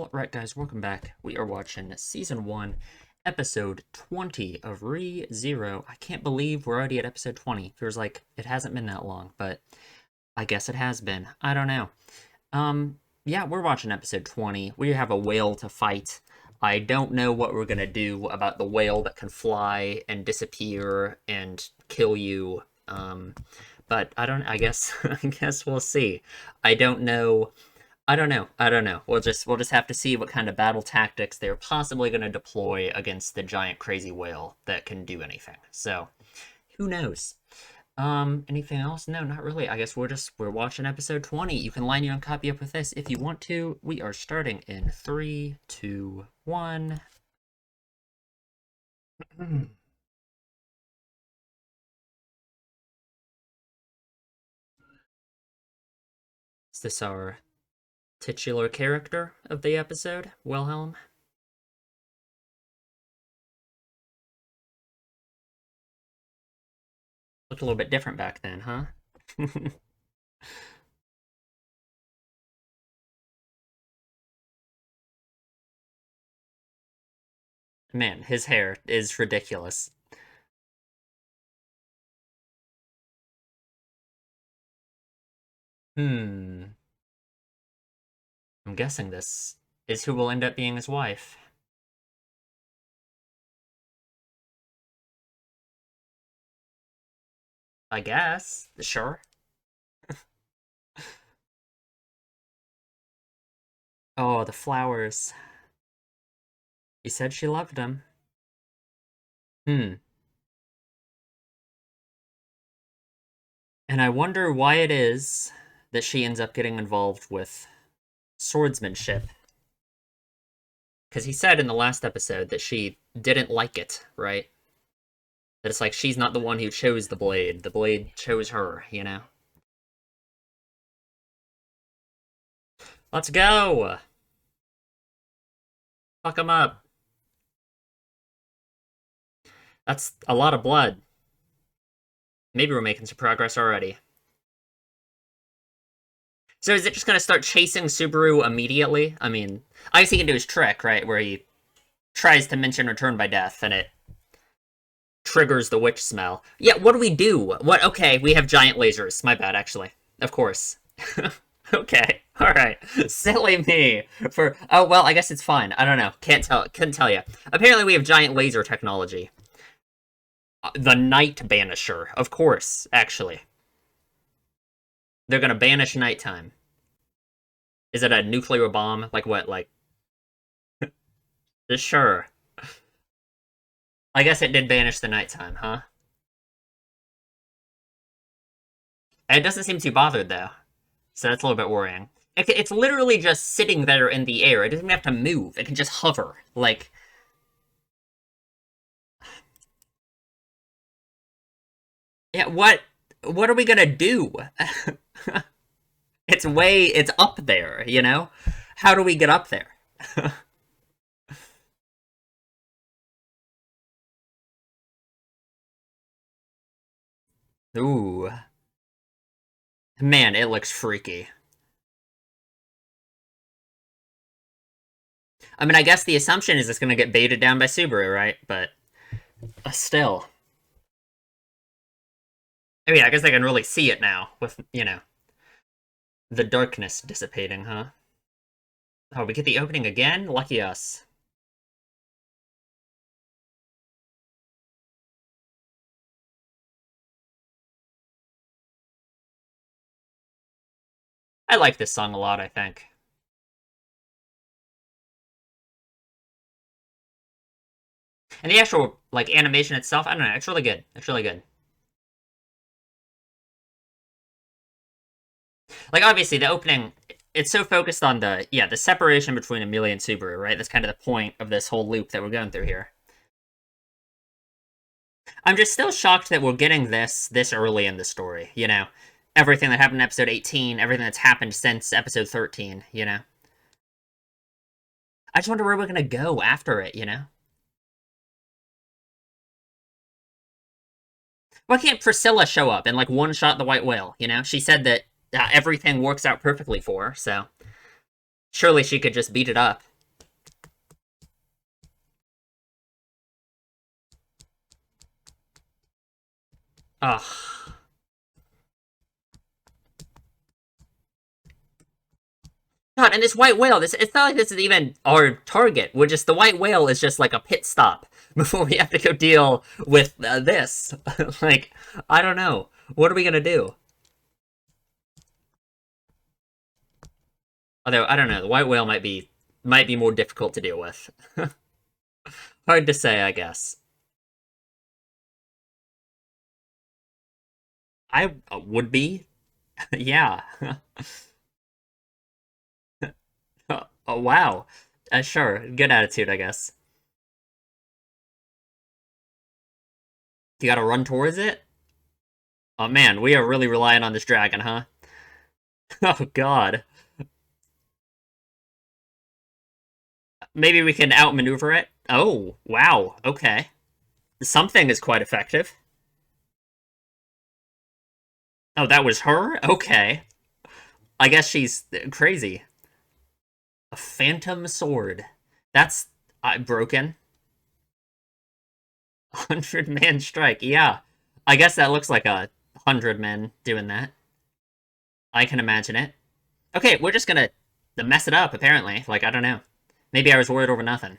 Alright guys, welcome back. We are watching Season 1, Episode 20 of ReZero. I can't believe we're already at Episode 20. Feels like it hasn't been that long, but I guess it has been. I don't know. Yeah, we're watching Episode 20. We have a whale to fight. I don't know what we're gonna do about the whale that can fly and disappear and kill you. But I guess, I guess we'll see. I don't know. I don't know. We'll just have to see what kind of battle tactics they're possibly going to deploy against the giant crazy whale that can do anything. So, who knows? Anything else? No, not really. I guess we're watching episode 20. You can line your own copy up with this if you want to. We are starting in 3, 2, 1. Is this our titular character of the episode, Wilhelm? Looked a little bit different back then, huh? Man, his hair is ridiculous. Hmm. I'm guessing this is who will end up being his wife. I guess. Sure. Oh, the flowers. He said she loved him. Hmm. And I wonder why it is that she ends up getting involved with swordsmanship. Because he said in the last episode that she didn't like it, right? That it's like she's not the one who chose the blade chose her, you know? Let's go! Fuck him up. That's a lot of blood. Maybe we're making some progress already. So is it just gonna start chasing Subaru immediately? I mean, I guess he can do his trick, right? Where he tries to mention Return by Death, and it triggers the witch smell. Yeah, what do we do? What? Okay, we have giant lasers. My bad, actually. Of course. Okay, alright. Silly me. Oh, well, I guess it's fine. I don't know. Couldn't tell you. Apparently we have giant laser technology. The Night Banisher. Of course, actually. They're gonna banish nighttime. Is it a nuclear bomb? Like what? Like... Sure. I guess it did banish the nighttime, huh? And it doesn't seem too bothered, though. So that's a little bit worrying. It's literally just sitting there in the air. It doesn't even have to move. It can just hover. Like... Yeah, what are we gonna do? It's up there, you know? How do we get up there? Ooh. Man, it looks freaky. I mean, I guess the assumption is it's gonna get baited down by Subaru, right? But still. I mean, I guess I can really see it now with, you know, the darkness dissipating, huh? Oh, we get the opening again? Lucky us. I like this song a lot, I think. And the actual, like, animation itself, I don't know, it's really good. It's really good. Like, obviously, the opening, it's so focused on the separation between Amelia and Subaru, right? That's kind of the point of this whole loop that we're going through here. I'm just still shocked that we're getting this early in the story, you know? Everything that happened in episode 18, everything that's happened since episode 13, you know? I just wonder where we're gonna go after it, you know? Why can't Priscilla show up and, like, one-shot the white whale, you know? She said that everything works out perfectly for her, so... Surely she could just beat it up. Ugh. God, and this white whale, it's not like this is even our target. We're just, the white whale is just like a pit stop before we have to go deal with this. Like, I don't know. What are we gonna do? Although, I don't know, the white whale might be more difficult to deal with. Hard to say, I guess. I would be. Yeah. Oh, wow. Sure. Good attitude, I guess. You gotta run towards it? Oh man, we are really relying on this dragon, huh? Oh god. Maybe we can outmaneuver it? Oh, wow. Okay. Something is quite effective. Oh, that was her? Okay. I guess she's crazy. A phantom sword. That's broken. 100-man strike. Yeah. I guess that looks like 100 men doing that. I can imagine it. Okay, we're just gonna mess it up, apparently. Like, I don't know. Maybe I was worried over nothing.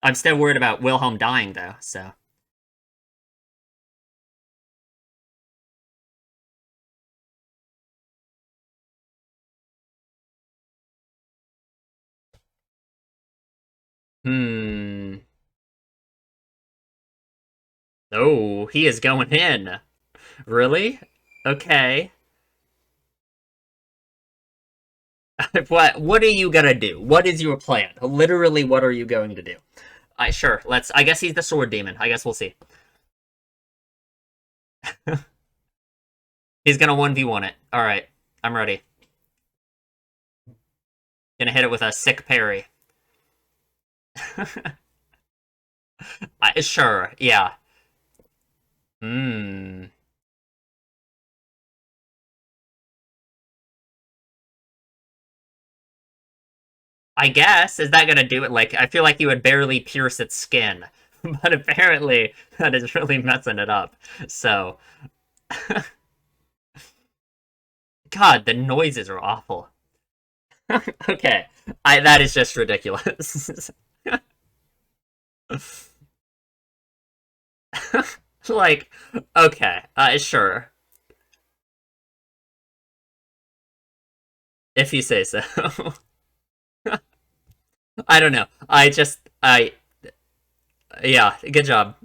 I'm still worried about Wilhelm dying, though, so. Hmm. Oh, he is going in. Really? Okay. What are you gonna do? What is your plan? Literally, what are you going to do? Sure, I guess he's the sword demon. I guess we'll see. He's gonna 1v1 it. Alright. I'm ready. Gonna hit it with a sick parry. Sure, yeah. Hmm. I guess. Is that gonna do it? Like, I feel like you would barely pierce its skin. But apparently, that is really messing it up. So. God, the noises are awful. Okay. That is just ridiculous. Like, okay. Sure. If you say so. I don't know. Yeah, good job.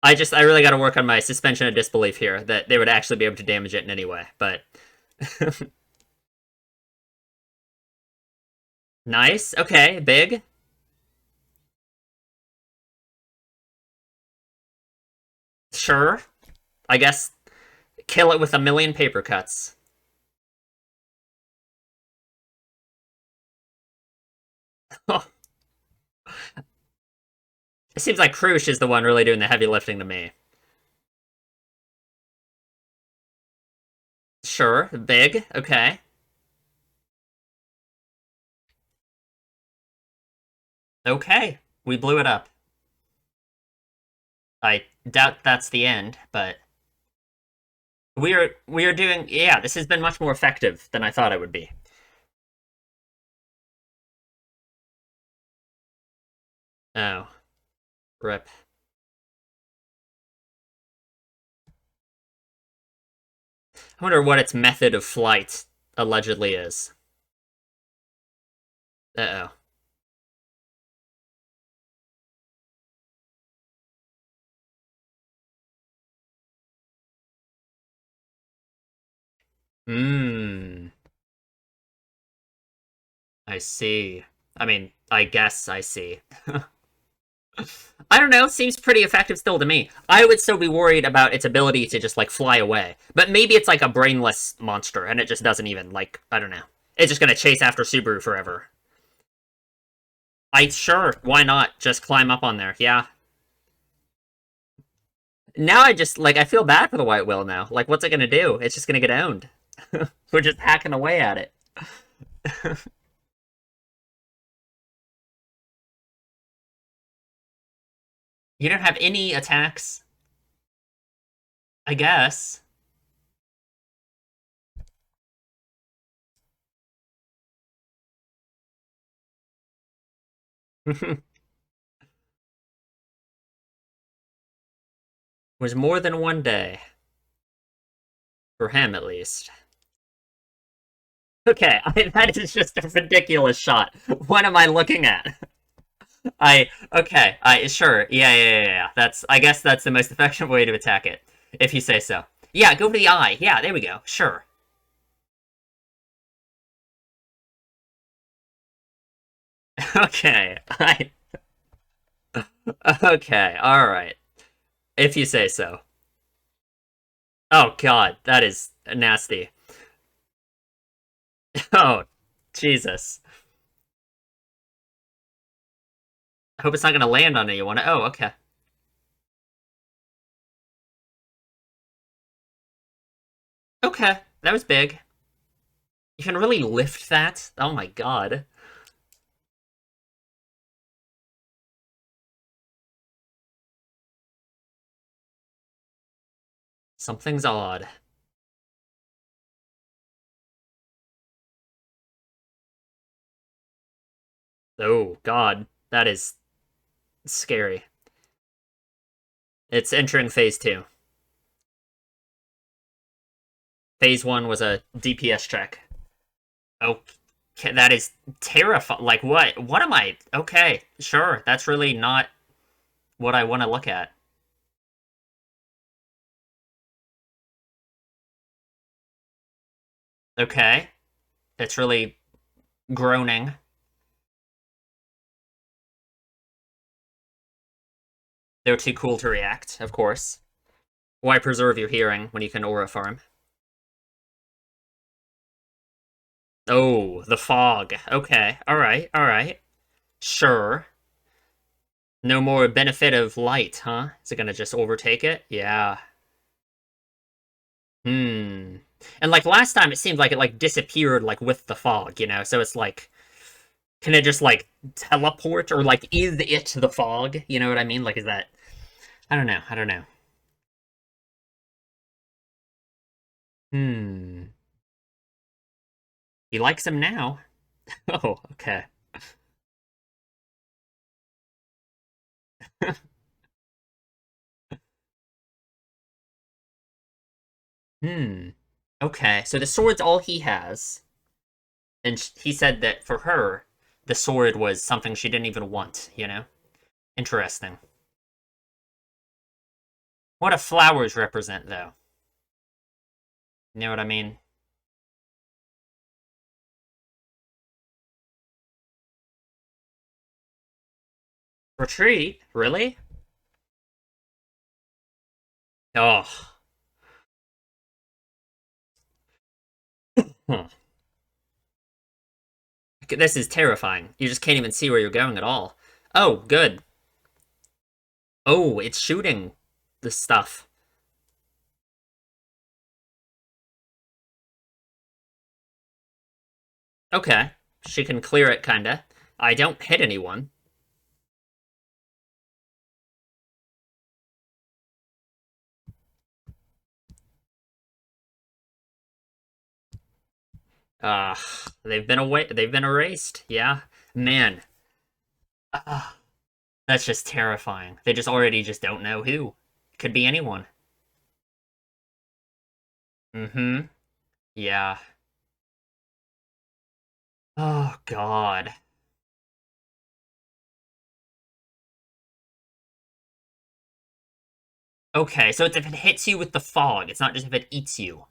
I really got to work on my suspension of disbelief here that they would actually be able to damage it in any way. But nice. Okay, big. Sure. I guess kill it with a million paper cuts. Oh, it seems like Krush is the one really doing the heavy lifting to me. Sure, big. Okay. Okay. We blew it up. I doubt that's the end, but we are doing, yeah, this has been much more effective than I thought it would be. Oh, rip. I wonder what its method of flight allegedly is. Uh-oh. Hmm. I see. I mean, I guess I see. I don't know, seems pretty effective still to me. I would still be worried about its ability to just, like, fly away. But maybe it's like a brainless monster, and it just doesn't even, like, I don't know. It's just gonna chase after Subaru forever. Sure, why not? Just climb up on there, yeah. Now I feel bad for the white whale now. Like, what's it gonna do? It's just gonna get owned. We're just hacking away at it. You don't have any attacks, I guess. Was more than one day. For him, at least. Okay, that is just a ridiculous shot. What am I looking at? Okay, sure. Yeah. I guess that's the most effective way to attack it, if you say so. Yeah, go for the eye. Yeah, there we go. Sure. Okay, okay, alright. If you say so. Oh god, that is nasty. Oh, Jesus. I hope it's not gonna land on anyone. Oh, okay. Okay, that was big. You can really lift that? Oh my god. Something's odd. Oh god, that is scary. It's entering phase 2. Phase 1 was a DPS check. Okay, that is terrifying. Like, what? What am I? Okay, sure. That's really not what I want to look at. Okay. It's really groaning. They're too cool to react, of course. Why preserve your hearing when you can aura farm? Oh, the fog. Okay, alright. Sure. No more benefit of light, huh? Is it gonna just overtake it? Yeah. Hmm. And like last time it seemed like it like disappeared like with the fog, you know? So it's like can it just like teleport or like is it the fog? You know what I mean? Like is that I don't know. Hmm. He likes him now. Oh, okay. Hmm. Okay. So the sword's all he has. And he said that for her, the sword was something she didn't even want, you know? Interesting. What do flowers represent, though? You know what I mean? Retreat? Really? Oh. Huh. This is terrifying. You just can't even see where you're going at all. Oh, good. Oh, it's shooting the stuff. Okay. She can clear it, kinda. I don't hit anyone. Uh, they've been erased. Yeah. Man. Uh, that's just terrifying. They just already just don't know who. Could be anyone. Mm-hmm. Yeah. Oh, God. Okay, so it's if it hits you with the fog. It's not just if it eats you.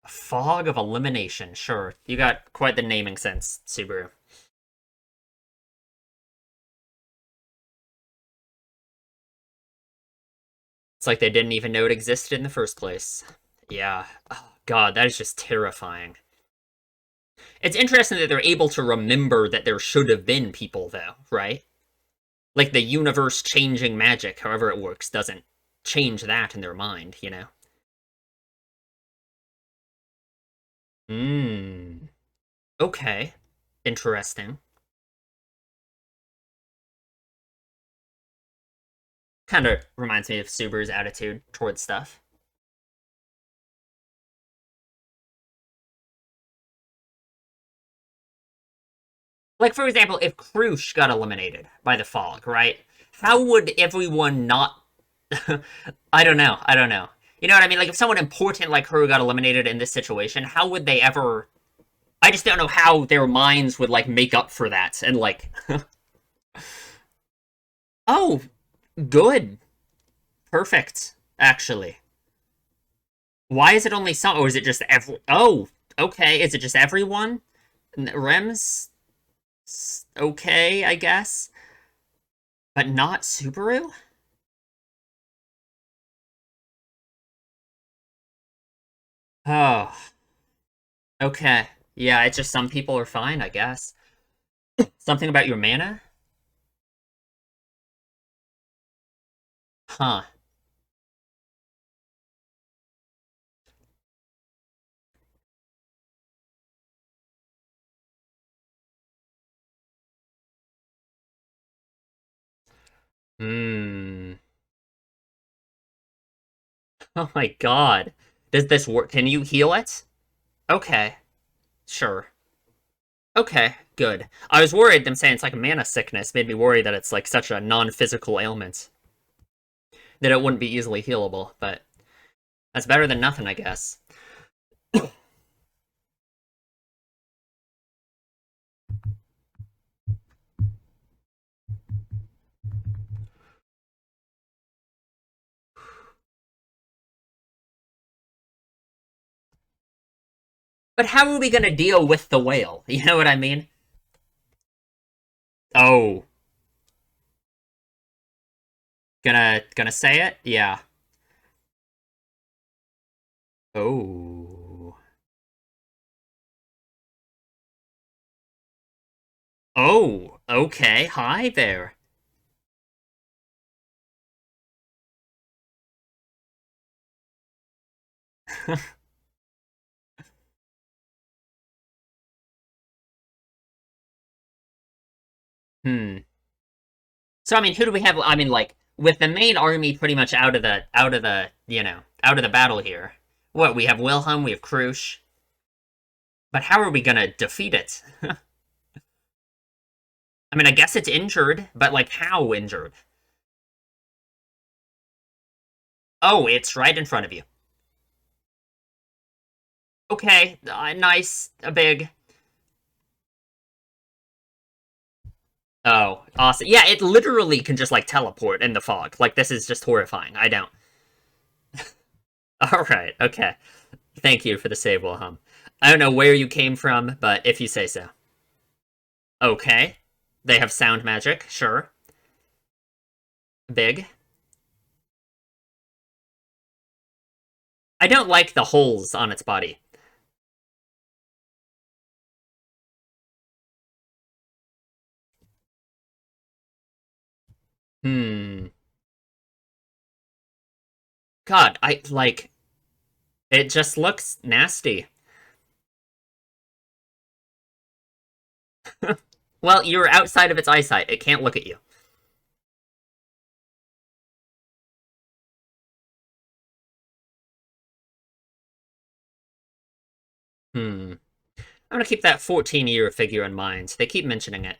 A fog of elimination. Sure. You got quite the naming sense, Subaru. It's like they didn't even know it existed in the first place. Yeah. Oh, God, that is just terrifying. It's interesting that they're able to remember that there should have been people, though, right? Like the universe changing magic, however it works, doesn't change that in their mind, you know? Hmm. Okay. Interesting. Kind of reminds me of Subaru's attitude towards stuff. Like, for example, if Krush got eliminated by the fog, right? How would everyone not. I don't know. I don't know. You know what I mean? Like, if someone important like her got eliminated in this situation, how would they ever. I just don't know how their minds would, like, make up for that. And, like. Oh, good. Perfect, actually. Why is it only some. Or is it just every. Oh, okay. Is it just everyone? Rems? Okay, I guess. But not Subaru? Oh, okay. Yeah, it's just some people are fine, I guess. Something about your mana? Huh. Hmm. Oh my god. Does this work? Can you heal it? Okay. Sure. Okay, good. I was worried them saying it's like a mana sickness made me worry that it's like such a non-physical ailment that it wouldn't be easily healable, but that's better than nothing, I guess. But how are we gonna deal with the whale? You know what I mean? Oh, gonna say it? Yeah. Oh. Oh, okay. Hi there. Hmm. So I mean, who do we have? I mean, like with the main army pretty much out of the battle here. What we have Wilhelm, we have Krush, but how are we gonna defeat it? I mean, I guess it's injured, but like how injured? Oh, it's right in front of you. Okay, nice, a big. Oh, awesome. Yeah, it literally can just like teleport in the fog. Like this is just horrifying. I don't. All right, okay. Thank you for the save, Wilhelm. I don't know where you came from, but if you say so. Okay. They have sound magic, sure. Big. I don't like the holes on its body. Hmm. God, I like it just looks nasty. Well, you're outside of its eyesight. It can't look at you. Hmm. I'm gonna keep that 14-year figure in mind. They keep mentioning it.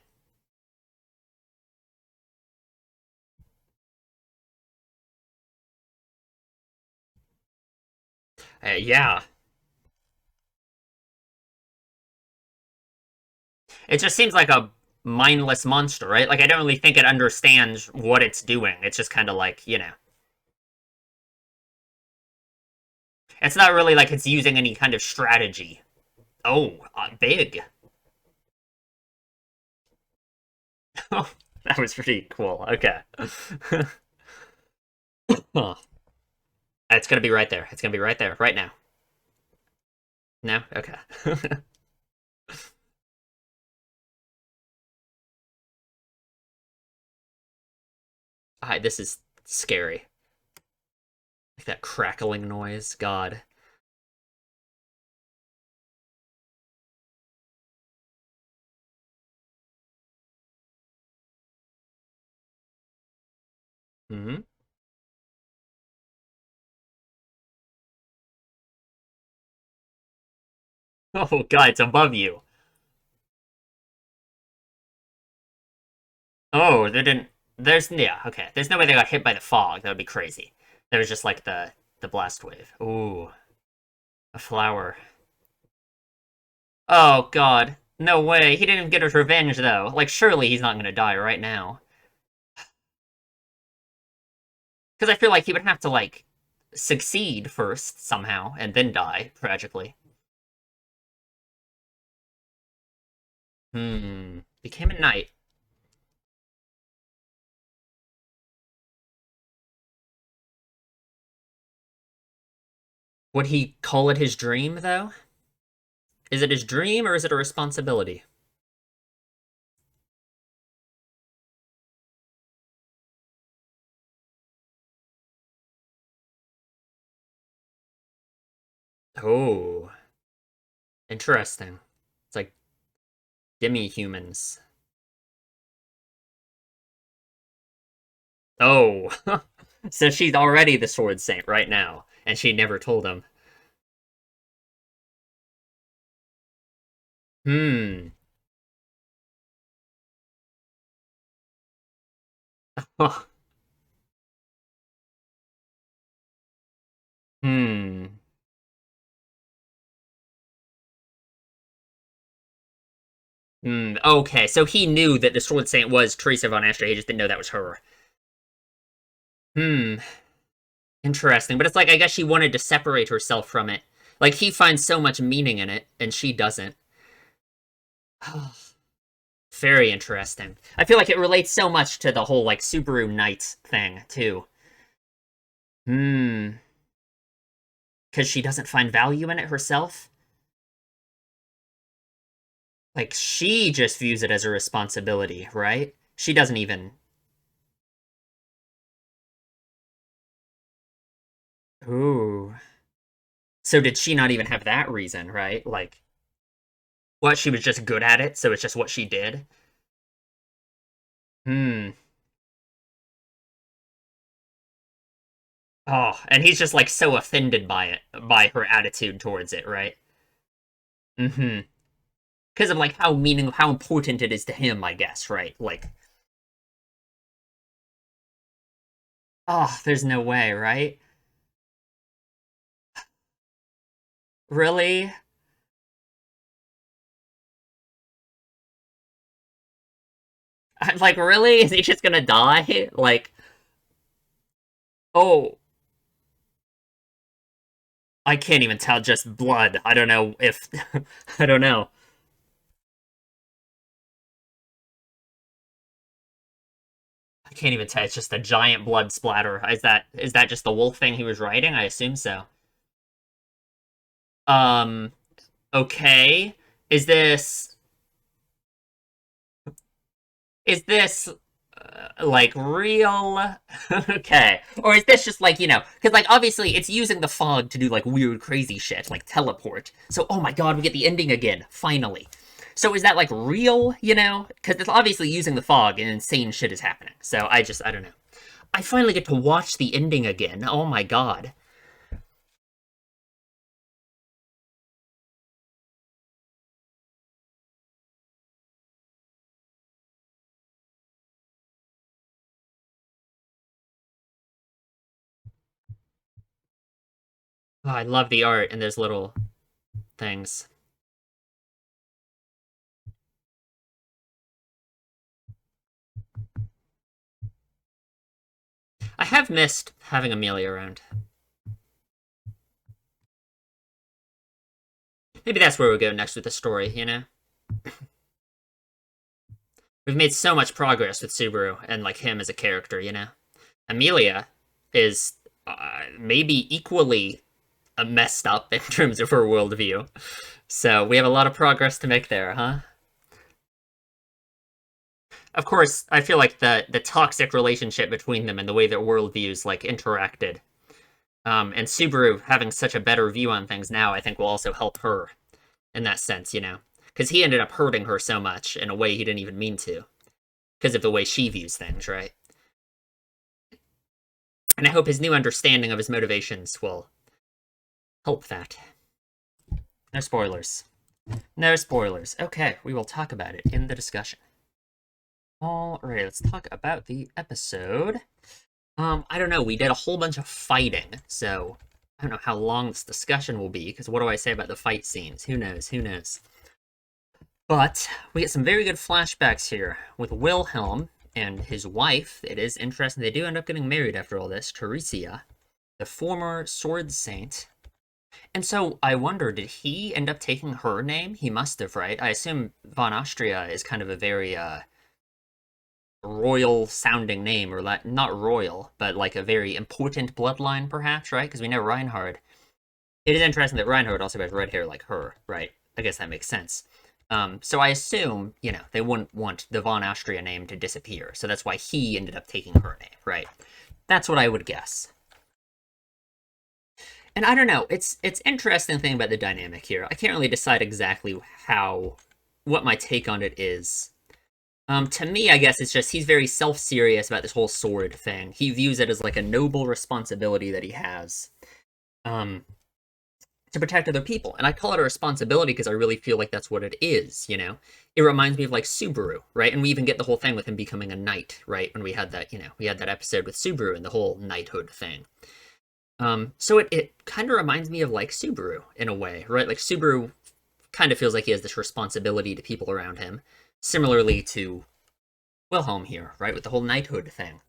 Yeah. It just seems like a mindless monster, right? Like I don't really think it understands what it's doing. It's just kind of like. It's not really like it's using any kind of strategy. Oh, big. Oh, that was pretty cool. Okay. Huh. It's gonna be right there. It's gonna be right there, right now. No? Okay. Hi, this is scary. Like that crackling noise. God. Hmm. Oh god, it's above you. Oh, they didn't. There's yeah, okay. There's no way they got hit by the fog. That would be crazy. There was just like the blast wave. Ooh, a flower. Oh god, no way. He didn't even get his revenge though. Like surely he's not gonna die right now. Because I feel like he would have to like succeed first somehow and then die tragically. Became a knight. Would he call it his dream though? Is it his dream or is it a responsibility? Oh, interesting. It's like demi-humans. Oh, so she's already the Sword Saint right now, and she never told him. Hmm. Hmm. Hmm. Okay, so he knew that the Sword Saint was Teresa von Astrea, he just didn't know that was her. Hmm. Interesting. But it's like, I guess she wanted to separate herself from it. Like, he finds so much meaning in it, and she doesn't. Very interesting. I feel like it relates so much to the whole, like, Subaru Knights thing, too. Hmm. Because she doesn't find value in it herself? Like, she just views it as a responsibility, right? She doesn't even. Ooh. So did she not even have that reason, right? Like, what, she was just good at it, so it's just what she did? Hmm. Oh, and he's just, like, so offended by it, by her attitude towards it, right? Mm-hmm. Because of, like, how important it is to him, I guess, right? Like, oh, there's no way, right? Really? I'm like, really? Is he just gonna die? Like, oh, I can't even tell, just blood. I don't know if I don't know. I can't even tell. It's just a giant blood splatter. Is that just the wolf thing he was riding? I assume so. Um, okay. Is this is this like real? Okay. Or is this just like, because like obviously it's using the fog to do like weird crazy shit, like teleport. So oh my god, we get the ending again, finally. So is that like real, Because it's obviously using the fog and insane shit is happening. So I don't know. I finally get to watch the ending again. Oh my god. Oh, I love the art and those little things. I have missed having Amelia around. Maybe that's where we'll go next with the story. We've made so much progress with Subaru and like him as a character. Amelia is maybe equally messed up in terms of her worldview. So we have a lot of progress to make there, huh? Of course, I feel like the toxic relationship between them and the way their worldviews like interacted, and Subaru having such a better view on things now, I think will also help her in that sense. Because he ended up hurting her so much in a way he didn't even mean to, because of the way she views things, right? And I hope his new understanding of his motivations will help that. No spoilers. No spoilers. Okay, we will talk about it in the discussion. Alright, let's talk about the episode. I don't know, we did a whole bunch of fighting, so I don't know how long this discussion will be, because what do I say about the fight scenes? Who knows, who knows? But we get some very good flashbacks here with Wilhelm and his wife. It is interesting, they do end up getting married after all this, Teresia, the former sword saint. And so I wonder, did he end up taking her name? He must have, right? I assume von Astrea is kind of a very royal sounding name, or not royal, but like a very important bloodline, perhaps, right? Because we know Reinhard. It is interesting that Reinhard also has red hair like her, right? I guess that makes sense. So I assume, they wouldn't want the von Astrea name to disappear, so that's why he ended up taking her name, right? That's what I would guess. And I don't know, it's interesting thing about the dynamic here. I can't really decide exactly what my take on it is. To me, I guess it's just he's very self-serious about this whole sword thing. He views it as like a noble responsibility that he has. To protect other people. And I call it a responsibility because I really feel like that's what it is, It reminds me of like Subaru, right? And we even get the whole thing with him becoming a knight, right? When we had that, we had that episode with Subaru and the whole knighthood thing. So it kind of reminds me of like Subaru in a way, right? Like Subaru kind of feels like he has this responsibility to people around him, similarly to Wilhelm here, right? With the whole knighthood thing.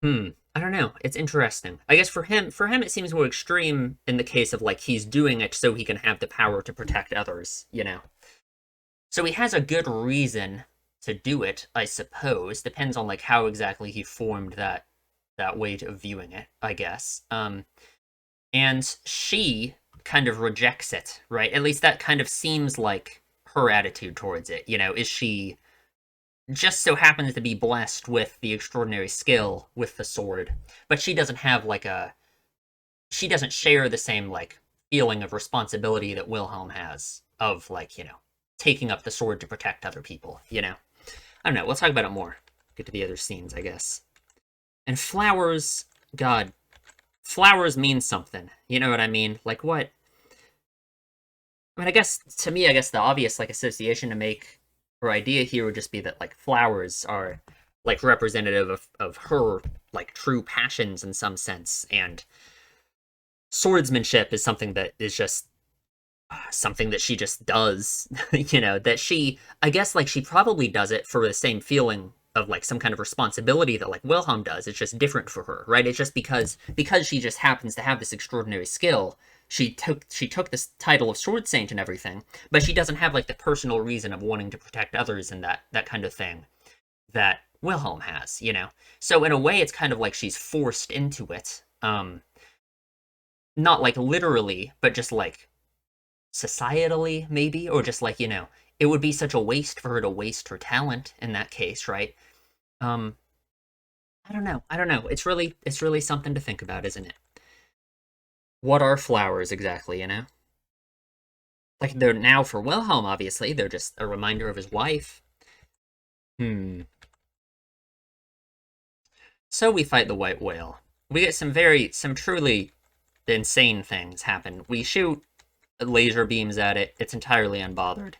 I don't know. It's interesting. I guess for him, it seems more extreme in the case of like he's doing it so he can have the power to protect others. So he has a good reason to do it, I suppose. Depends on like how exactly he formed that way of viewing it, I guess. And she kind of rejects it, right? At least that kind of seems like her attitude towards it. Is she just so happens to be blessed with the extraordinary skill with the sword, but she doesn't have she doesn't share the same like feeling of responsibility that Wilhelm has of like, taking up the sword to protect other people. I don't know, let's talk about it more. Get to the other scenes, I guess. And flowers, God, flowers mean something. You know what I mean? Like what? I mean, I guess to me, the obvious like association to make her idea here would just be that like flowers are like representative of her like true passions in some sense, and swordsmanship is something that is just something that she just does. That she, I guess, like she probably does it for the same feeling of like some kind of responsibility that like Wilhelm does. It's just different for her, right? It's just because she just happens to have this extraordinary skill. She took this title of sword saint and everything, but she doesn't have like the personal reason of wanting to protect others and that kind of thing that Wilhelm has. So in a way, it's kind of like she's forced into it. Not like literally, but just like societally, maybe, or just like, it would be such a waste for her to waste her talent in that case, right? Um, I don't know. I don't know. It's really something to think about, isn't it? What are flowers exactly? Like they're now for Wilhelm, obviously. They're just a reminder of his wife. Hmm. So we fight the white whale. We get some truly insane things happen. We shoot laser beams at it. It's entirely unbothered.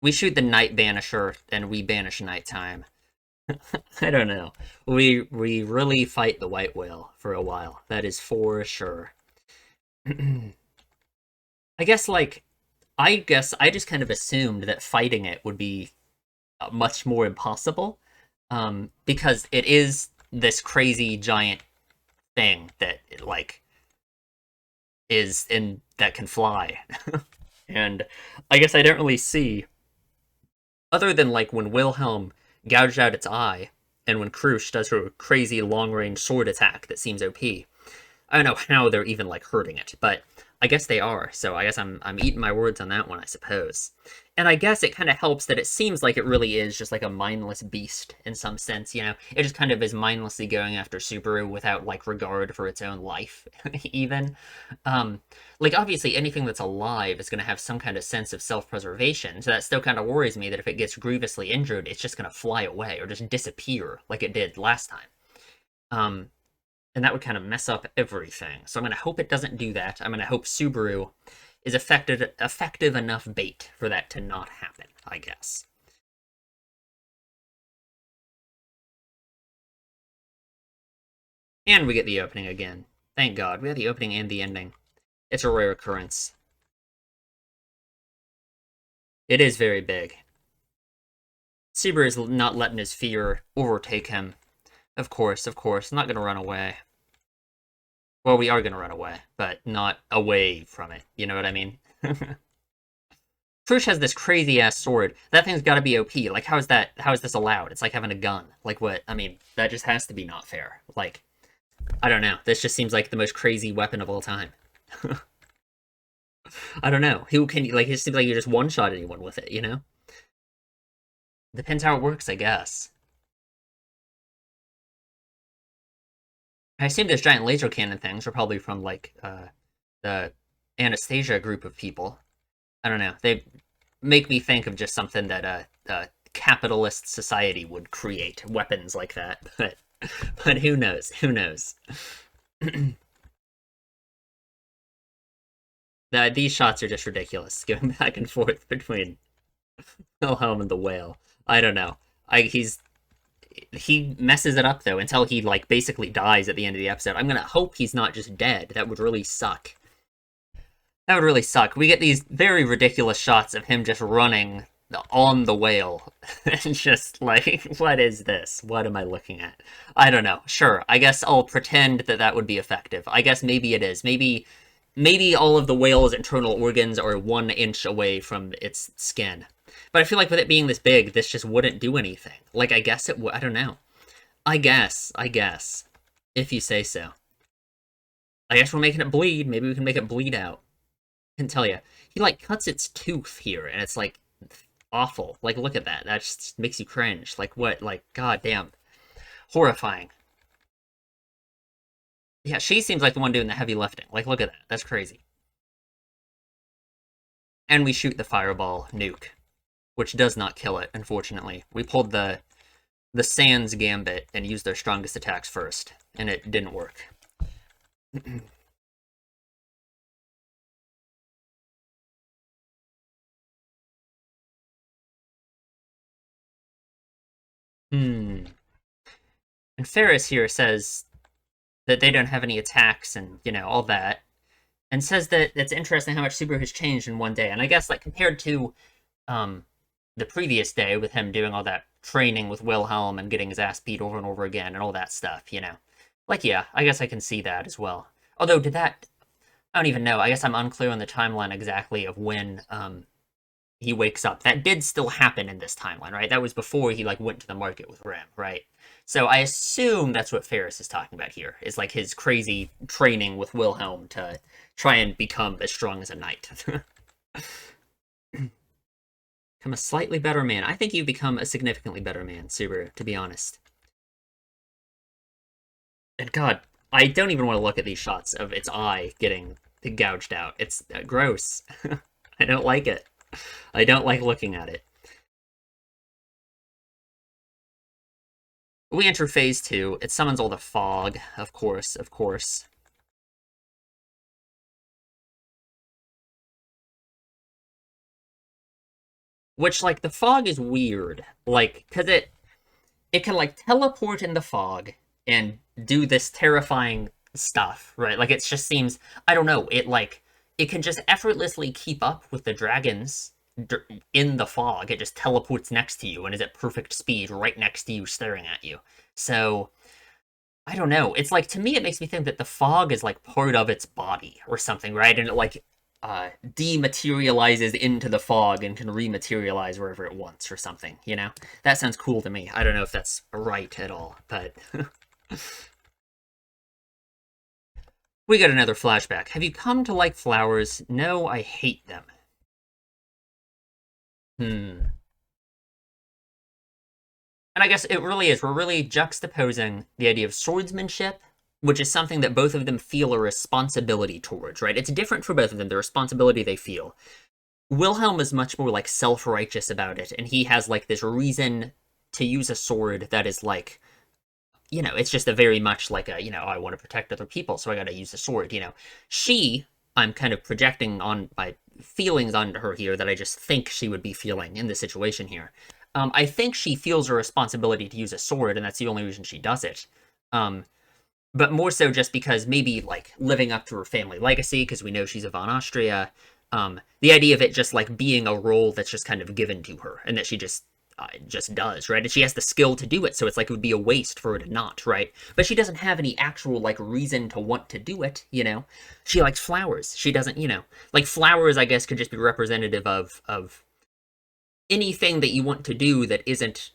We shoot the night banisher, and we banish nighttime. I don't know. We really fight the white whale for a while. That is for sure. I guess I just kind of assumed that fighting it would be much more impossible, because it is this crazy giant thing that like is in that can fly, and I guess I don't really see, other than like when Wilhelm gouged out its eye, and when Krush does her crazy long range sword attack that seems OP. I don't know how they're even like hurting it, but I guess they are. So I guess I'm eating my words on that one, I suppose. And I guess it kind of helps that it seems like it really is just like a mindless beast in some sense. It just kind of is mindlessly going after Subaru without like regard for its own life, even. Like obviously anything that's alive is going to have some kind of sense of self-preservation. So that still kind of worries me that if it gets grievously injured, it's just going to fly away or just disappear like it did last time. And that would kind of mess up everything. So I'm going to hope it doesn't do that. I'm going to hope Subaru is effective enough bait for that to not happen, I guess. And we get the opening again. Thank God. We have the opening and the ending. It's a rare occurrence. It is very big. Saber is not letting his fear overtake him. Of course, of course. Not gonna run away. Well, we are gonna run away, but not away from it. You know what I mean? Trush has this crazy ass sword. That thing's gotta be OP. Like, how is this allowed? It's like having a gun. Like, what? I mean, that just has to be not fair. Like, I don't know. This just seems like the most crazy weapon of all time. I don't know. Who can, like, it seems like you just one-shot anyone with it, you know? Depends how it works, I guess. I assume those giant laser cannon things are probably from, like, the Anastasia group of people. I don't know. They make me think of just something that a capitalist society would create, weapons like that. But who knows? Who knows? These shots are just ridiculous, going back and forth between Wilhelm and the whale. I don't know. He messes it up though until he like basically dies at the end of the episode. I'm gonna hope he's not just dead. That would really suck. That would really suck. We get these very ridiculous shots of him just running on the whale. And just like, what is this? What am I looking at? I don't know. Sure, I guess I'll pretend that that would be effective. I guess maybe it is. Maybe all of the whale's internal organs are 1 inch away from its skin. But I feel like with it being this big, this just wouldn't do anything. Like, I guess it would. I don't know. I guess. If you say so. I guess we're making it bleed. Maybe we can make it bleed out. I can tell you. He, like, cuts its tooth here, and it's, like, awful. Like, look at that. That just makes you cringe. Like, what? Like, goddamn. Horrifying. Yeah, she seems like the one doing the heavy lifting. Like, look at that. That's crazy. And we shoot the fireball nuke, which does not kill it, unfortunately. We pulled the Sans Gambit and used their strongest attacks first, and it didn't work. And Ferris here says that they don't have any attacks and, you know, all that. And says that it's interesting how much Subaru has changed in one day. And I guess, like, compared to the previous day with him doing all that training with Wilhelm and getting his ass beat over and over again and all that stuff, you know. Like, yeah, I guess I can see that as well. Although, I don't even know. I guess I'm unclear on the timeline exactly of when he wakes up. That did still happen in this timeline, right? That was before he, like, went to the market with Rem, right? So I assume that's what Ferris is talking about here, is, like, his crazy training with Wilhelm to try and become as strong as a knight. Become a slightly better man. I think you've become a significantly better man, Subaru, to be honest. And God, I don't even want to look at these shots of its eye getting gouged out. It's gross. I don't like it. I don't like looking at it. We enter phase 2. It summons all the fog, of course. Which, like, the fog is weird. Like, because it can, like, teleport in the fog and do this terrifying stuff, right? Like, it just seems, I don't know, it can just effortlessly keep up with the dragons in the fog. It just teleports next to you and is at perfect speed right next to you, staring at you. So, I don't know. It's like, to me, it makes me think that the fog is, like, part of its body or something, right? And it, like, dematerializes into the fog and can rematerialize wherever it wants or something, you know? That sounds cool to me. I don't know if that's right at all, but... We got another flashback. Have you come to like flowers? No, I hate them. And I guess it really is. We're really juxtaposing the idea of swordsmanship, which is something that both of them feel a responsibility towards, right? It's different for both of them, the responsibility they feel. Wilhelm is much more, like, self-righteous about it, and he has, like, this reason to use a sword that is, like, you know, it's just a very much like a, you know, I want to protect other people, so I gotta use a sword, you know. She, I'm kind of projecting on my feelings onto her here that I just think she would be feeling in this situation here. I think she feels a responsibility to use a sword, and that's the only reason she does it. But more so just because maybe, like, living up to her family legacy, because we know she's a von Astrea. The idea of it just, like, being a role that's just kind of given to her, and that she just does, right? And she has the skill to do it, so it's like it would be a waste for her to not, right? But she doesn't have any actual, like, reason to want to do it, you know? She likes flowers. She doesn't, you know... Like, flowers, I guess, could just be representative of anything that you want to do that isn't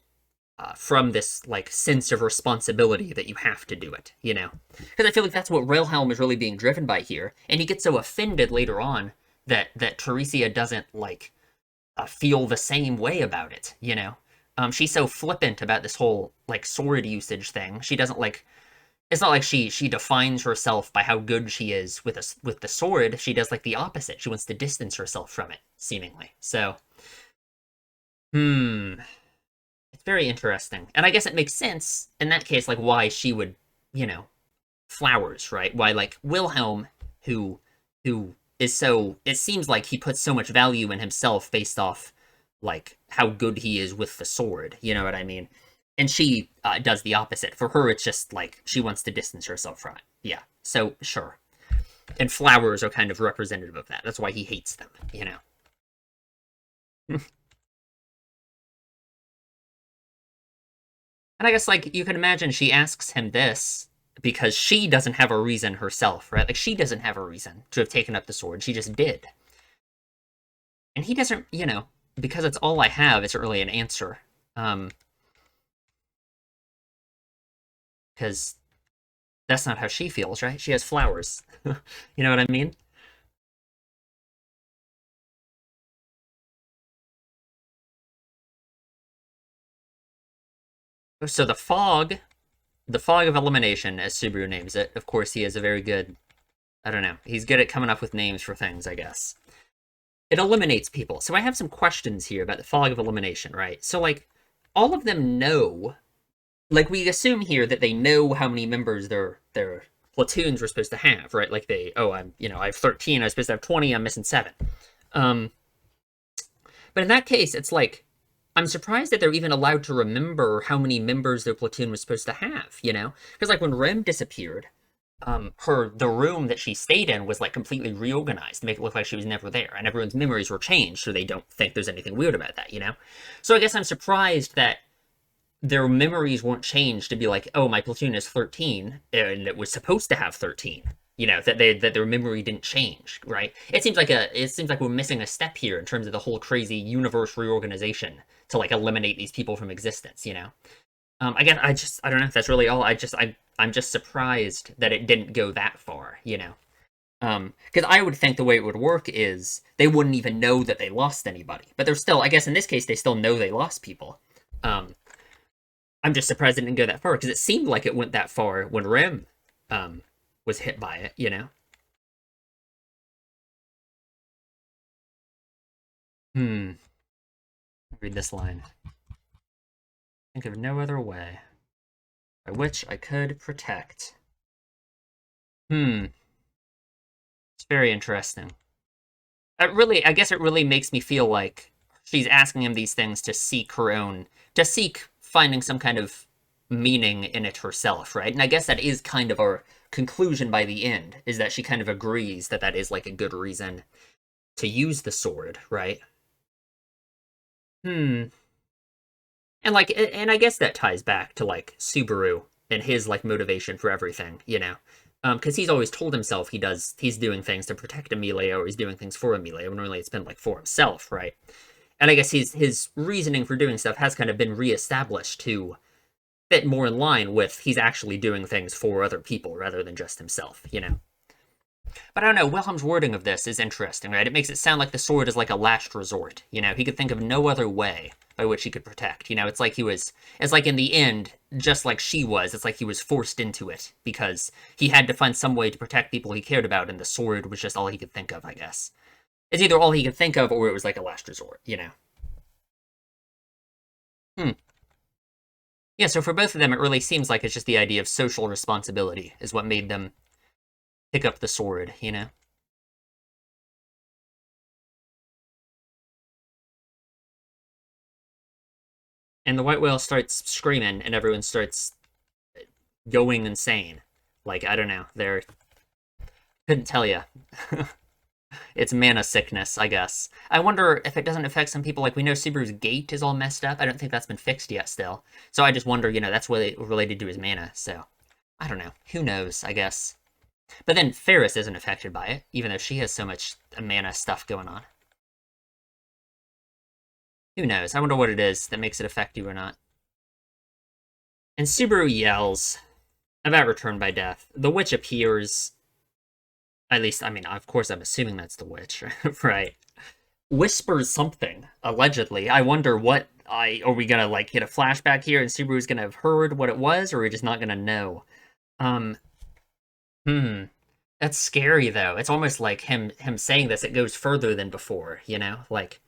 from this, like, sense of responsibility that you have to do it, you know? Because I feel like that's what Wilhelm is really being driven by here, and he gets so offended later on that Teresia doesn't, like, feel the same way about it, you know? She's so flippant about this whole, like, sword usage thing. She doesn't, like... It's not like she defines herself by how good she is with the sword. She does, like, the opposite. She wants to distance herself from it, seemingly. So... It's very interesting. And I guess it makes sense, in that case, like, why she would, you know, flowers, right? Why, like, Wilhelm, who is so... It seems like he puts so much value in himself based off, like, how good he is with the sword, you know what I mean? And she does the opposite. For her, it's just, like, she wants to distance herself from it. Yeah, so, sure. And flowers are kind of representative of that. That's why he hates them, you know? And I guess, like, you can imagine she asks him this because she doesn't have a reason herself, right? Like, she doesn't have a reason to have taken up the sword. She just did. And he doesn't, you know, because it's all I have, it's really an answer. Because that's not how she feels, right? She has flowers. You know what I mean? So the fog of elimination, as Subaru names it, of course, he is a very good... I don't know. He's good at coming up with names for things, I guess. It eliminates people. So I have some questions here about the fog of elimination, right? So, like, all of them know... Like, we assume here that they know how many members their platoons were supposed to have, right? Like, I have 13, I was supposed to have 20, I'm missing 7. But in that case, it's like, I'm surprised that they're even allowed to remember how many members their platoon was supposed to have, you know? Because, like, when Rem disappeared, the room that she stayed in was, like, completely reorganized to make it look like she was never there, and everyone's memories were changed, so they don't think there's anything weird about that, you know? So I guess I'm surprised that their memories weren't changed to be like, oh, my platoon is 13, and it was supposed to have 13. You know, that their memory didn't change, right? It seems like we're missing a step here in terms of the whole crazy universe reorganization to, like, eliminate these people from existence, you know? Again, I don't know if that's really all. I'm just surprised that it didn't go that far, you know? Because I would think the way it would work is they wouldn't even know that they lost anybody. But they're still, I guess in this case, they still know they lost people. I'm just surprised it didn't go that far, because it seemed like it went that far when Rem was hit by it, you know? Read this line. Think of no other way by which I could protect. It's very interesting. I guess it really makes me feel like she's asking him these things to seek finding some kind of meaning in it herself, right? And I guess that is kind of our conclusion by the end, is that she kind of agrees that that is, like, a good reason to use the sword, right? And I guess that ties back to, like, Subaru and his, like, motivation for everything, you know? Because he's always told himself he's doing things to protect Emilia, or he's doing things for Emilia, when really it's been, like, for himself, right? And I guess his reasoning for doing stuff has kind of been reestablished to fit more in line with he's actually doing things for other people rather than just himself, you know? But I don't know, Wilhelm's wording of this is interesting, right? It makes it sound like the sword is like a last resort, you know? He could think of no other way by which he could protect, you know? It's like in the end, just like she was, it's like he was forced into it, because he had to find some way to protect people he cared about, and the sword was just all he could think of, I guess. It's either all he could think of, or it was like a last resort, you know? Yeah, so for both of them, it really seems like it's just the idea of social responsibility is what made them pick up the sword, you know? And the white whale starts screaming, and everyone starts going insane. Like, I don't know. They're couldn't tell you. It's mana sickness, I guess. I wonder if it doesn't affect some people. Like, we know Subaru's gate is all messed up. I don't think that's been fixed yet still. So I just wonder, that's related to his mana. So, I don't know. Who knows, I guess. But then Ferris isn't affected by it, even though she has so much mana stuff going on. Who knows? I wonder what it is that makes it affect you or not. And Subaru yells about Return by Death. The witch appears. At least, I mean, of course, I'm assuming that's the witch, right? Whispers something, allegedly. I wonder what are we gonna like hit a flashback here and Subaru's gonna have heard what it was, or are we just not gonna know? Um hmm. That's scary though. It's almost like him saying this, it goes further than before, Like,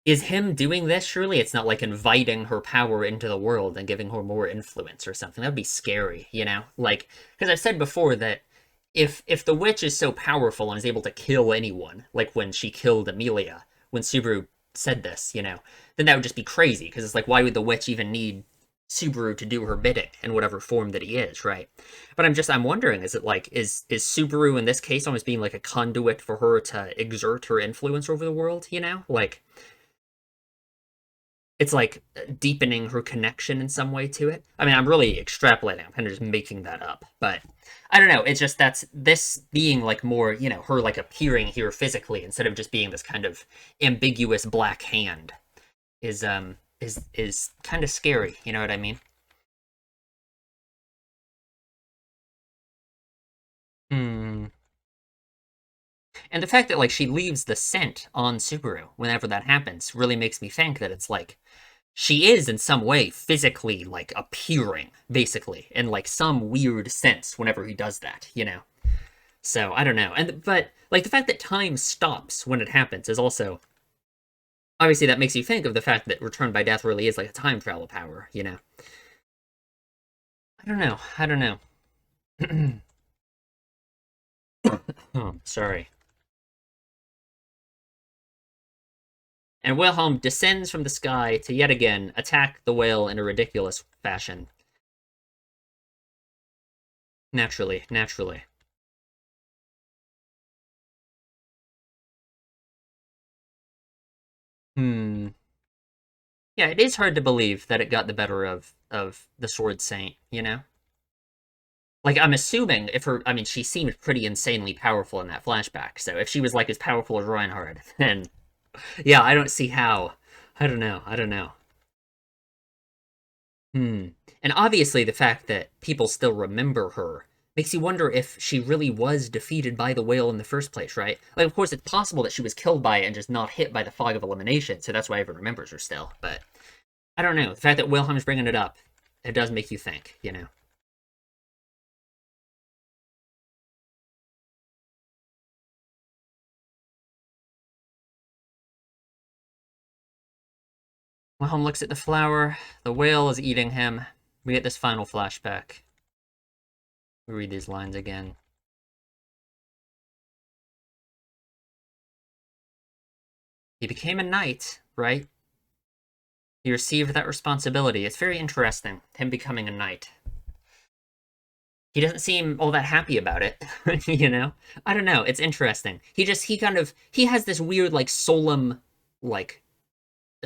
is him doing this, surely it's not like inviting her power into the world and giving her more influence or something. That'd be scary, Like, because I've said before that if the witch is so powerful and is able to kill anyone, like when she killed Amelia, when Subaru said this, then that would just be crazy, because it's like, why would the witch even need Subaru to do her bidding in whatever form that he is, right? But I'm wondering, is it like, is Subaru in this case almost being like a conduit for her to exert her influence over the world, Like, it's like deepening her connection in some way to it. I mean, I'm really extrapolating. I'm kind of just making that up. But I don't know. It's just that's this being like more, her like appearing here physically instead of just being this kind of ambiguous black hand is kind of scary. You know what I mean? Hmm. And the fact that like she leaves the scent on Subaru whenever that happens really makes me think that it's like she is in some way physically like appearing, basically, in like some weird sense whenever he does that. So I don't know. But like the fact that time stops when it happens is also obviously that makes you think of the fact that Return by Death really is like a time travel power. I don't know. I don't know. Oh, sorry. And Wilhelm descends from the sky to yet again attack the whale in a ridiculous fashion. Naturally, naturally. Hmm. Yeah, it is hard to believe that it got the better of the Sword Saint. Like, I'm assuming if her, I mean, she seemed pretty insanely powerful in that flashback. So if she was like as powerful as Reinhard, then yeah, I don't see how. I don't know. I don't know. Hmm. And obviously, the fact that people still remember her makes you wonder if she really was defeated by the whale in the first place, right? Like, of course, it's possible that she was killed by it and just not hit by the fog of elimination, so that's why everyone remembers her still. But I don't know. The fact that Wilhelm's bringing it up, it does make you think. Wilhelm looks at the flower. The whale is eating him. We get this final flashback. We read these lines again. He became a knight, right? He received that responsibility. It's very interesting, him becoming a knight. He doesn't seem all that happy about it, I don't know. It's interesting. He has this weird, like, like,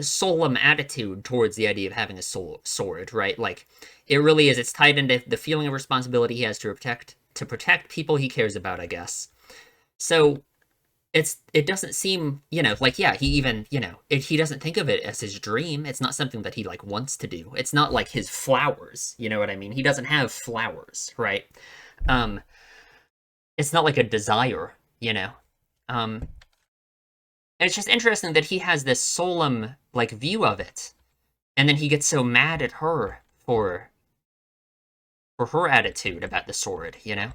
solemn attitude towards the idea of having a sword, right? Like, it really is. It's tied into the feeling of responsibility he has to protect people he cares about, I guess. So it doesn't seem, like, yeah, he even, he doesn't think of it as his dream. It's not something that he like wants to do. It's not like his flowers, you know what I mean? He doesn't have flowers, right? Um, it's not like a desire, you know. And it's just interesting that he has this solemn like view of it, and then he gets so mad at her for her attitude about the sword. I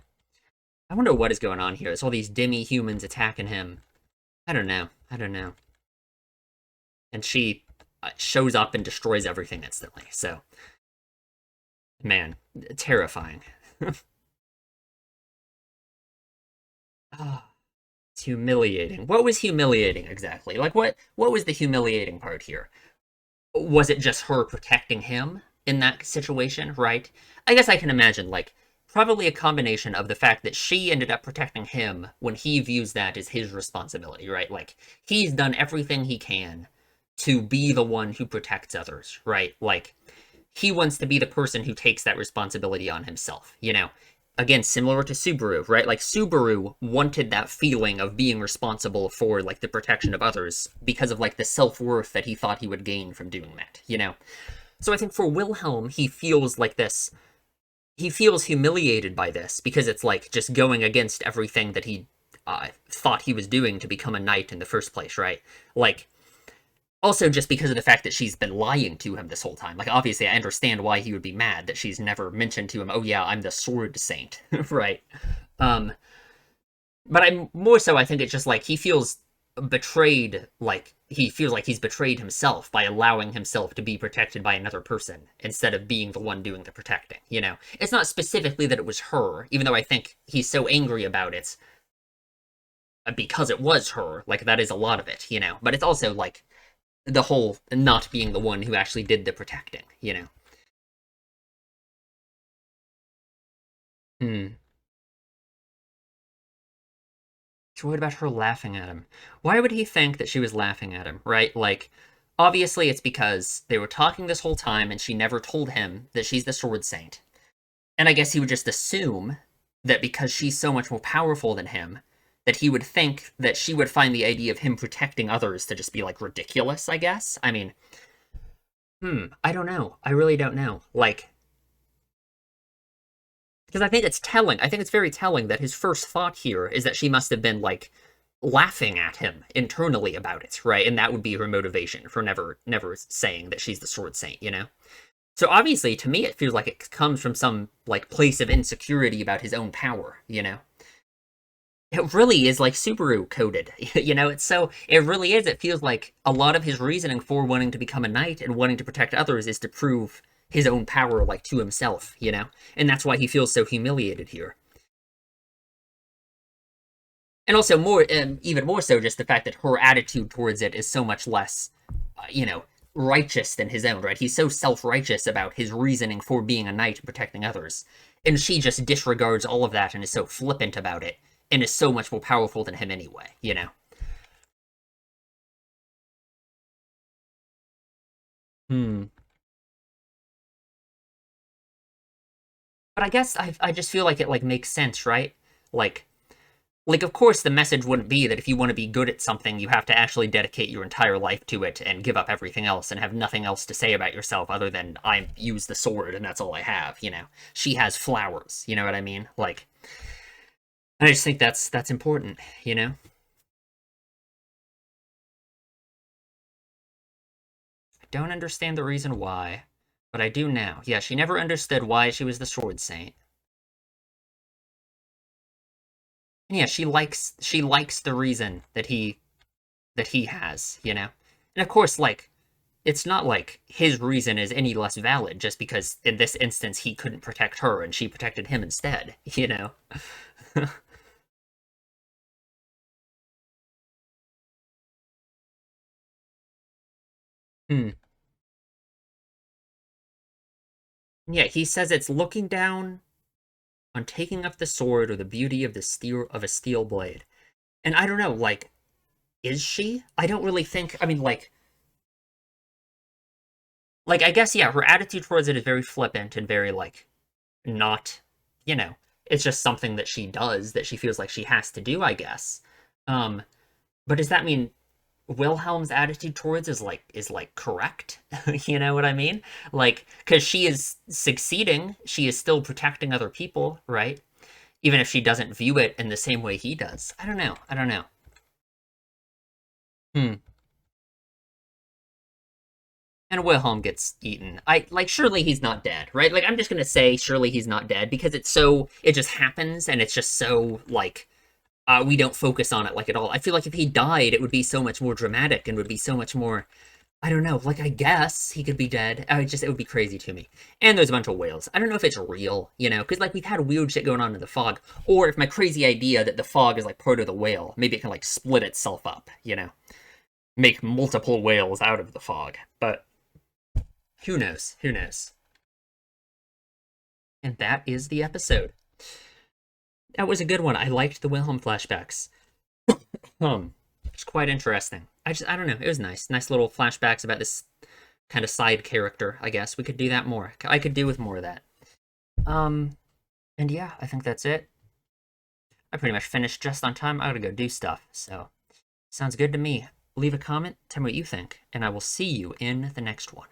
wonder what is going on here. There's all these demi-humans attacking him. I don't know. I don't know. And she shows up and destroys everything instantly. So, man, terrifying. Oh, it's humiliating. What was humiliating exactly? Like, what was the humiliating part here? was it just her protecting him in that situation, right? I guess I can imagine, like, probably a combination of the fact that she ended up protecting him when he views that as his responsibility, right? Like, he's done everything he can to be the one who protects others, right? Like, he wants to be the person who takes that responsibility on himself, you know? Again, similar to Subaru, right? Like, Subaru wanted that feeling of being responsible for, like, the protection of others because of, like, the self-worth that he thought he would gain from doing that, you know? So I think for Wilhelm, he feels like this. He feels humiliated by this because it's, like, just going against everything that he thought he was doing to become a knight in the first place, right? Like, also, just because of the fact that she's been lying to him this whole time. Like, obviously, I understand why he would be mad that she's never mentioned to him, oh yeah, I'm the sword saint, right? Um, but I'm more so, I think it's just like he feels betrayed, like he feels like he's betrayed himself by allowing himself to be protected by another person instead of being the one doing the protecting, you know? It's not specifically that it was her, even though I think he's so angry about it because it was her, like that is a lot of it, you know? But it's also like the whole not being the one who actually did the protecting, you know? Hmm. So what about her laughing at him? Why would he think that she was laughing at him, right? Like, obviously it's because they were talking this whole time and she never told him that she's the Sword Saint. And I guess he would just assume that because she's so much more powerful than him, that he would think that she would find the idea of him protecting others to just be, like, ridiculous, I guess? I mean, I don't know. I really don't know. Like, because I think it's telling. I think it's very telling that his first thought here is that she must have been, like, laughing at him internally about it, right? And that would be her motivation for never saying that she's the Sword Saint, you know? So obviously, to me, it feels like it comes from some, like, place of insecurity about his own power, you know? It really is, like, Subaru coded, you know? It really is. It feels like a lot of his reasoning for wanting to become a knight and wanting to protect others is to prove his own power, like, to himself, you know? And that's why he feels so humiliated here. And also even more so, just the fact that her attitude towards it is so much less, you know, righteous than his own, right? He's so self-righteous about his reasoning for being a knight and protecting others, and she just disregards all of that and is so flippant about it, and is so much more powerful than him anyway, you know? Hmm. But I guess I just feel like it, like, makes sense, right? Like, of course, the message wouldn't be that if you want to be good at something, you have to actually dedicate your entire life to it and give up everything else and have nothing else to say about yourself other than I use the sword and that's all I have, you know? She has flowers, you know what I mean? Like, and I just think that's important, you know? I don't understand the reason why, but I do now. Yeah, she never understood why she was the sword saint. And yeah, she likes the reason that he has, you know? And of course, like, it's not like his reason is any less valid just because in this instance he couldn't protect her and she protected him instead, you know? Hmm. Yeah, he says it's looking down on taking up the sword or the beauty of the steel of a steel blade. And I don't know, like, is she? I don't really think, I mean, like I guess yeah, her attitude towards it is very flippant and very, like, not, you know, it's just something that she does that she feels like she has to do, I guess. Um, but does that mean Wilhelm's attitude towards is like correct? You know what I mean? Like, because she is succeeding, she is still protecting other people, right? Even if she doesn't view it in the same way he does. I don't know. I don't know. Hmm. And Wilhelm gets eaten. I like surely he's not dead, right? Like I'm just gonna say surely he's not dead because it just happens and it's just so like we don't focus on it like at all. I feel like if he died, it would be so much more dramatic and would be so much more. I don't know. Like I guess he could be dead. It would be crazy to me. And there's a bunch of whales. I don't know if it's real, you know, because like we've had weird shit going on in the fog, or if my crazy idea that the fog is like part of the whale, maybe it can like split itself up, you know, make multiple whales out of the fog. But Who knows? Who knows? And that is the episode. That was a good one. I liked the Wilhelm flashbacks. It's quite interesting. I don't know. It was nice. Nice little flashbacks about this kind of side character, I guess. We could do that more. I could do with more of that. And yeah, I think that's it. I pretty much finished just on time. I gotta go do stuff. So, sounds good to me. Leave a comment, tell me what you think, and I will see you in the next one.